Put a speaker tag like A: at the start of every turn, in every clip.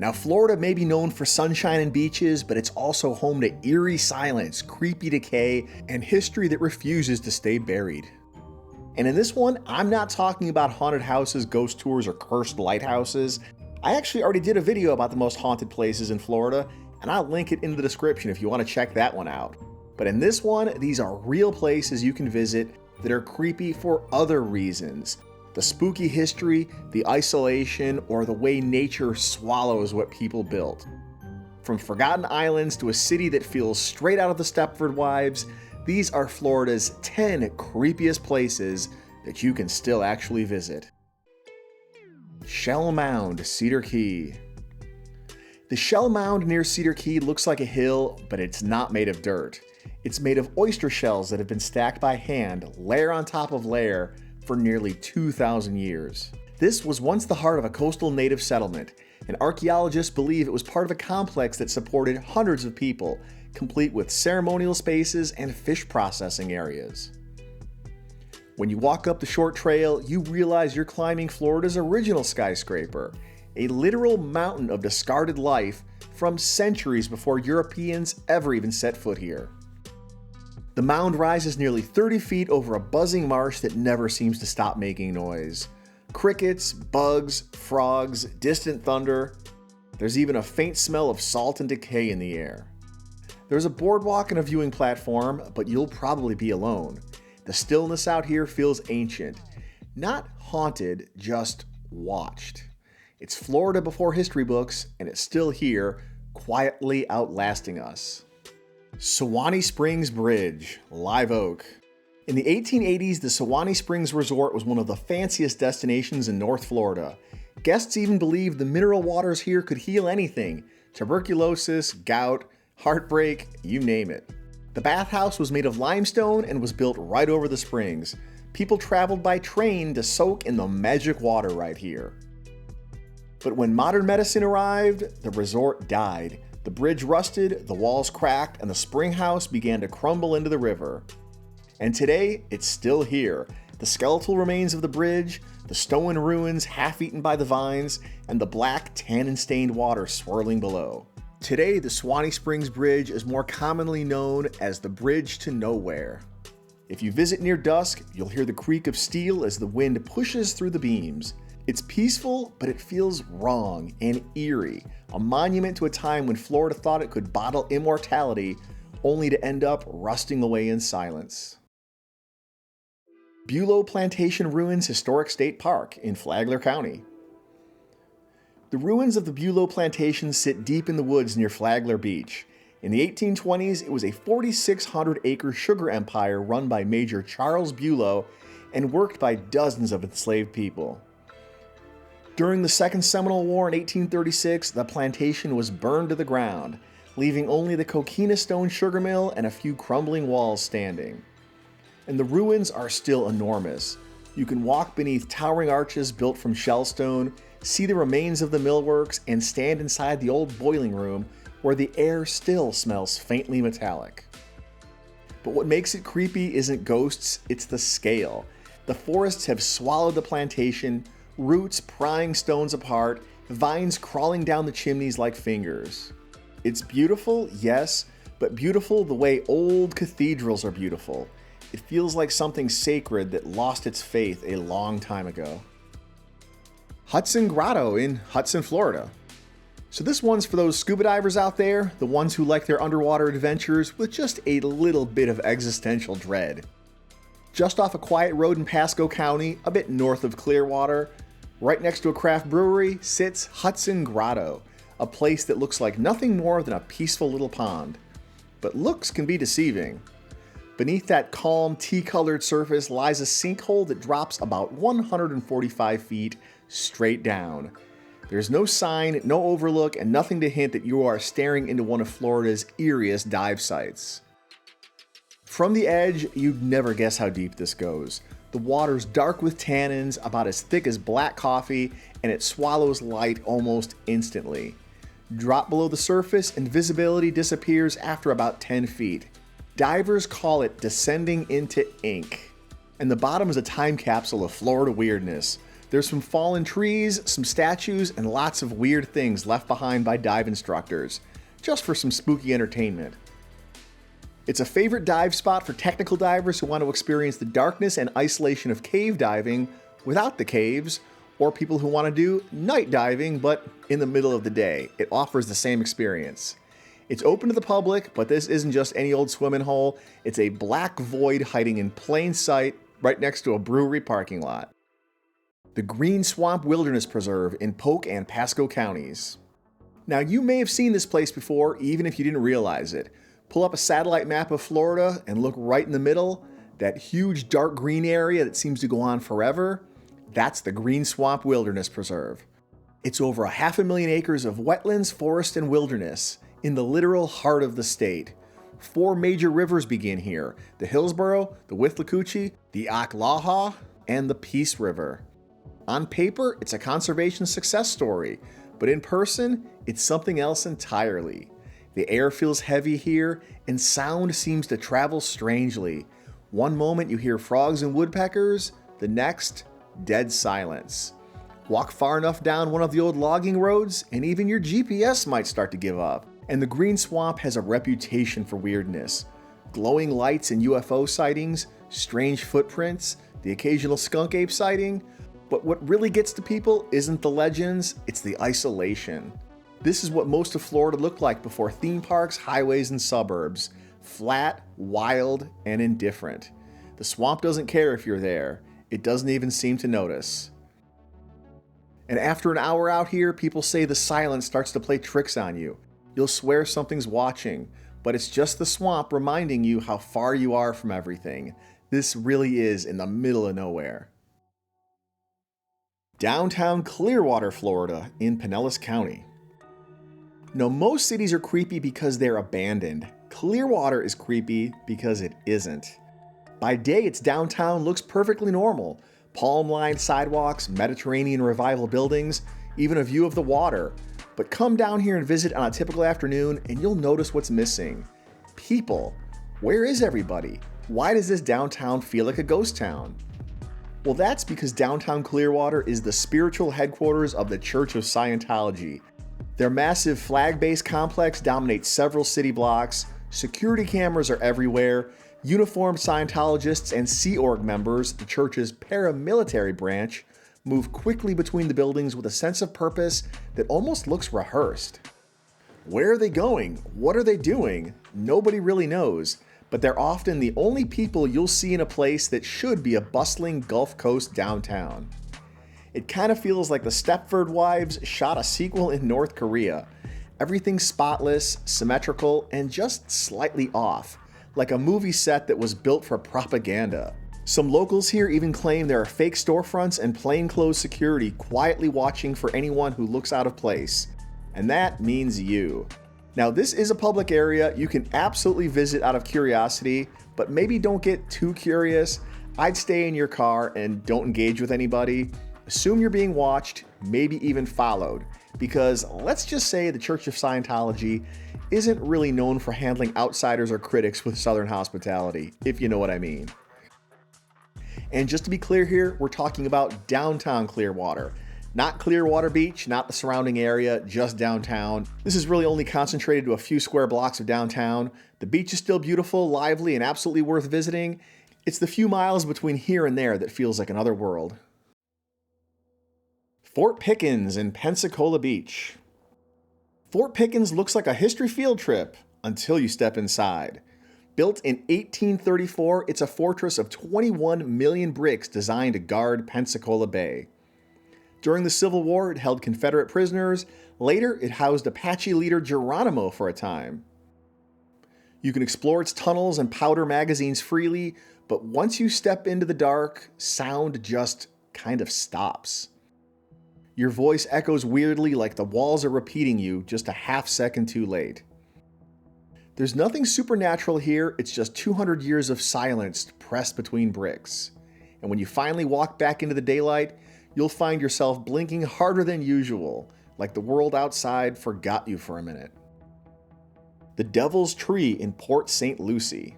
A: Now, Florida may be known for sunshine and beaches, but it's also home to eerie silence, creepy decay, and history that refuses to stay buried. And in this one, I'm not talking about haunted houses, ghost tours, or cursed lighthouses. I actually already did a video about the most haunted places in Florida, and I'll link it in the description if you want to check that one out. But in this one, these are real places you can visit that are creepy for other reasons. The spooky history, the isolation, or the way nature swallows what people built. From forgotten islands to a city that feels straight out of the Stepford Wives, these are Florida's 10 creepiest places that you can still actually visit. Shell Mound, Cedar Key. The Shell Mound near Cedar Key looks like a hill, but it's not made of dirt. It's made of oyster shells that have been stacked by hand, layer on top of layer, for nearly 2,000 years. This was once the heart of a coastal native settlement, and archaeologists believe it was part of a complex that supported hundreds of people, complete with ceremonial spaces and fish processing areas. When you walk up the short trail, you realize you're climbing Florida's original skyscraper, a literal mountain of discarded life from centuries before Europeans ever even set foot here. The mound rises nearly 30 feet over a buzzing marsh that never seems to stop making noise. Crickets, bugs, frogs, distant thunder. There's even a faint smell of salt and decay in the air. There's a boardwalk and a viewing platform, but you'll probably be alone. The stillness out here feels ancient. Not haunted, just watched. It's Florida before history books, and it's still here, quietly outlasting us. Suwannee Springs Bridge, Live Oak. In the 1880s, the Suwannee Springs Resort was one of the fanciest destinations in North Florida. Guests even believed the mineral waters here could heal anything: tuberculosis, gout, heartbreak, you name it. The bathhouse was made of limestone and was built right over the springs. People traveled by train to soak in the magic water right here. But when modern medicine arrived, the resort died. The bridge rusted, the walls cracked, and the spring house began to crumble into the river. And today, it's still here. The skeletal remains of the bridge, the stone ruins half-eaten by the vines, and the black tannin-stained water swirling below. Today, the Suwannee Springs Bridge is more commonly known as the Bridge to Nowhere. If you visit near dusk, you'll hear the creak of steel as the wind pushes through the beams. It's peaceful, but it feels wrong and eerie, a monument to a time when Florida thought it could bottle immortality, only to end up rusting away in silence. Bulow Plantation Ruins Historic State Park in Flagler County. The ruins of the Bulow Plantation sit deep in the woods near Flagler Beach. In the 1820s, it was a 4,600-acre sugar empire run by Major Charles Bulow and worked by dozens of enslaved people. During the Second Seminole War in 1836, the plantation was burned to the ground, leaving only the coquina stone sugar mill and a few crumbling walls standing. And the ruins are still enormous. You can walk beneath towering arches built from shellstone, see the remains of the millworks, and stand inside the old boiling room where the air still smells faintly metallic. But what makes it creepy isn't ghosts, it's the scale. The forests have swallowed the plantation, roots prying stones apart, vines crawling down the chimneys like fingers. It's beautiful, yes, but beautiful the way old cathedrals are beautiful. It feels like something sacred that lost its faith a long time ago. Hudson Grotto in Hudson, Florida. So this one's for those scuba divers out there, the ones who like their underwater adventures with just a little bit of existential dread. Just off a quiet road in Pasco County, a bit north of Clearwater, right next to a craft brewery, sits Hudson Grotto, a place that looks like nothing more than a peaceful little pond. But looks can be deceiving. Beneath that calm, tea-colored surface lies a sinkhole that drops about 145 feet straight down. There's no sign, no overlook, and nothing to hint that you are staring into one of Florida's eeriest dive sites. From the edge, you'd never guess how deep this goes. The water's dark with tannins, about as thick as black coffee, and it swallows light almost instantly. Drop below the surface and visibility disappears after about 10 feet. Divers call it descending into ink. And the bottom is a time capsule of Florida weirdness. There's some fallen trees, some statues, and lots of weird things left behind by dive instructors, just for some spooky entertainment. It's a favorite dive spot for technical divers who want to experience the darkness and isolation of cave diving without the caves, or people who want to do night diving but in the middle of the day. It offers the same experience. It's open to the public, but this isn't just any old swimming hole. It's a black void hiding in plain sight right next to a brewery parking lot. The Green Swamp Wilderness Preserve in Polk and Pasco counties. Now, you may have seen this place before, even if you didn't realize it. Pull up a satellite map of Florida and look right in the middle, that huge dark green area that seems to go on forever. That's the Green Swamp Wilderness Preserve. It's over 500,000 acres of wetlands, forest, and wilderness in the literal heart of the state. 4 major rivers begin here: the Hillsborough, the Withlacoochee, the Ocklawaha, and the Peace River. On paper, it's a conservation success story, but in person, it's something else entirely. The air feels heavy here, and sound seems to travel strangely. One moment you hear frogs and woodpeckers, the next, dead silence. Walk far enough down one of the old logging roads, and even your GPS might start to give up. And the Green Swamp has a reputation for weirdness. Glowing lights and UFO sightings, strange footprints, the occasional skunk ape sighting. But what really gets to people isn't the legends, it's the isolation. This is what most of Florida looked like before theme parks, highways, and suburbs. Flat, wild, and indifferent. The swamp doesn't care if you're there. It doesn't even seem to notice. And after an hour out here, people say the silence starts to play tricks on you. You'll swear something's watching, but it's just the swamp reminding you how far you are from everything. This really is in the middle of nowhere. Downtown Clearwater, Florida, in Pinellas County. Now, most cities are creepy because they're abandoned. Clearwater is creepy because it isn't. By day, its downtown looks perfectly normal. Palm-lined sidewalks, Mediterranean revival buildings, even a view of the water. But come down here and visit on a typical afternoon and you'll notice what's missing. People. Where is everybody? Why does this downtown feel like a ghost town? Well, that's because downtown Clearwater is the spiritual headquarters of the Church of Scientology. Their massive flag-based complex dominates several city blocks, security cameras are everywhere, uniformed Scientologists and Sea Org members, the church's paramilitary branch, move quickly between the buildings with a sense of purpose that almost looks rehearsed. Where are they going? What are they doing? Nobody really knows, but they're often the only people you'll see in a place that should be a bustling Gulf Coast downtown. It kind of feels like the Stepford Wives shot a sequel in North Korea. Everything's spotless, symmetrical, and just slightly off, like a movie set that was built for propaganda. Some locals here even claim there are fake storefronts and plainclothes security quietly watching for anyone who looks out of place. And that means you. Now, this is a public area you can absolutely visit out of curiosity, but maybe don't get too curious. I'd stay in your car and don't engage with anybody. Assume you're being watched, maybe even followed, because let's just say the Church of Scientology isn't really known for handling outsiders or critics with Southern hospitality, if you know what I mean. And just to be clear here, we're talking about downtown Clearwater. Not Clearwater Beach, not the surrounding area, just downtown. This is really only concentrated to a few square blocks of downtown. The beach is still beautiful, lively, and absolutely worth visiting. It's the few miles between here and there that feels like another world. Fort Pickens in Pensacola Beach. Fort Pickens looks like a history field trip until you step inside. Built in 1834, it's a fortress of 21 million bricks designed to guard Pensacola Bay. During the Civil War, it held Confederate prisoners. Later, it housed Apache leader Geronimo for a time. You can explore its tunnels and powder magazines freely, but once you step into the dark, sound just kind of stops. Your voice echoes weirdly like the walls are repeating you just a half second too late. There's nothing supernatural here, it's just 200 years of silence pressed between bricks. And when you finally walk back into the daylight, you'll find yourself blinking harder than usual, like the world outside forgot you for a minute. The Devil's Tree in Port St. Lucie.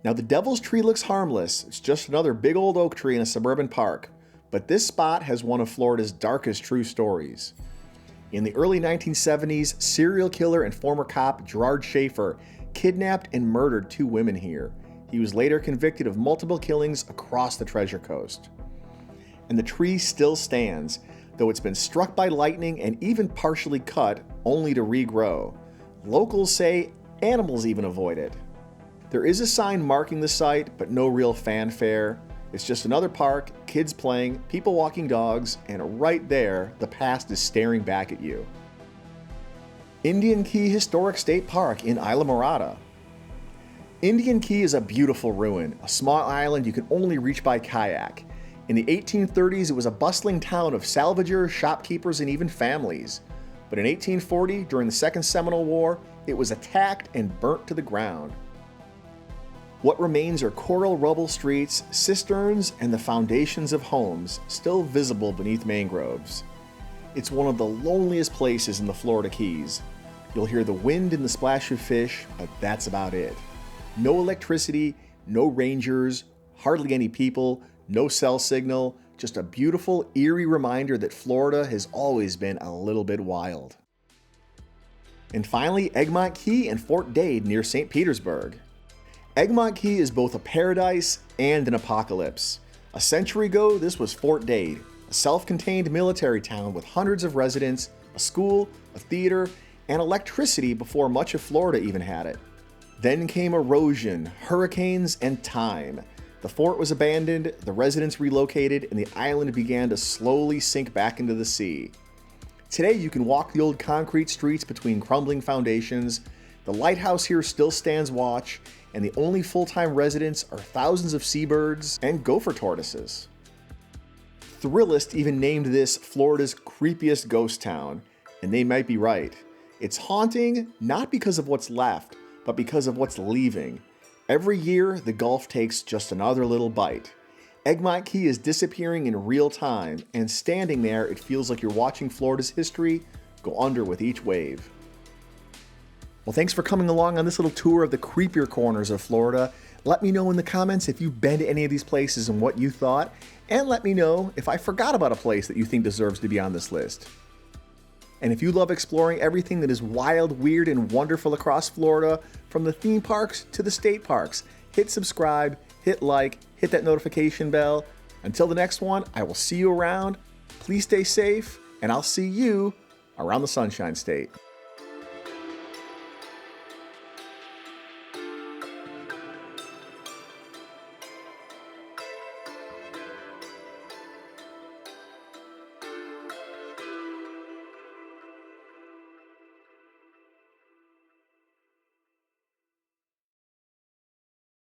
A: Now, the Devil's Tree looks harmless. It's just another big old oak tree in a suburban park. but this spot has one of Florida's darkest true stories. In the early 1970s, serial killer and former cop Gerard Schaefer kidnapped and murdered 2 women here. He was later convicted of multiple killings across the Treasure Coast. And the tree still stands, though it's been struck by lightning and even partially cut, only to regrow. Locals say animals even avoid it. There is a sign marking the site, but no real fanfare. It's just another park, kids playing, people walking dogs, and right there, the past is staring back at you. Indian Key Historic State Park in Isla Morada. Indian Key is a beautiful ruin, a small island you can only reach by kayak. In the 1830s, it was a bustling town of salvagers, shopkeepers, and even families. But in 1840, during the Second Seminole War, it was attacked and burnt to the ground. What remains are coral rubble streets, cisterns, and the foundations of homes still visible beneath mangroves. It's one of the loneliest places in the Florida Keys. You'll hear the wind and the splash of fish, but that's about it. No electricity, no rangers, hardly any people, no cell signal, just a beautiful, eerie reminder that Florida has always been a little bit wild. And finally, Egmont Key and Fort Dade near St. Petersburg. Egmont Key is both a paradise and an apocalypse. A century ago, this was Fort Dade, a self-contained military town with hundreds of residents, a school, a theater, and electricity before much of Florida even had it. Then came erosion, hurricanes, and time. The fort was abandoned, the residents relocated, and the island began to slowly sink back into the sea. Today, you can walk the old concrete streets between crumbling foundations. The lighthouse here still stands watch, and the only full-time residents are thousands of seabirds and gopher tortoises. Thrillist even named this Florida's creepiest ghost town, and they might be right. It's haunting not because of what's left, but because of what's leaving. Every year, the Gulf takes just another little bite. Egmont Key is disappearing in real time, and standing there, it feels like you're watching Florida's history go under with each wave. Well, thanks for coming along on this little tour of the creepier corners of Florida. Let me know in the comments if you've been to any of these places and what you thought, and let me know if I forgot about a place that you think deserves to be on this list. And if you love exploring everything that is wild, weird, and wonderful across Florida, from the theme parks to the state parks, hit subscribe, hit like, hit that notification bell. Until the next one, I will see you around. Please stay safe, and I'll see you around the Sunshine State.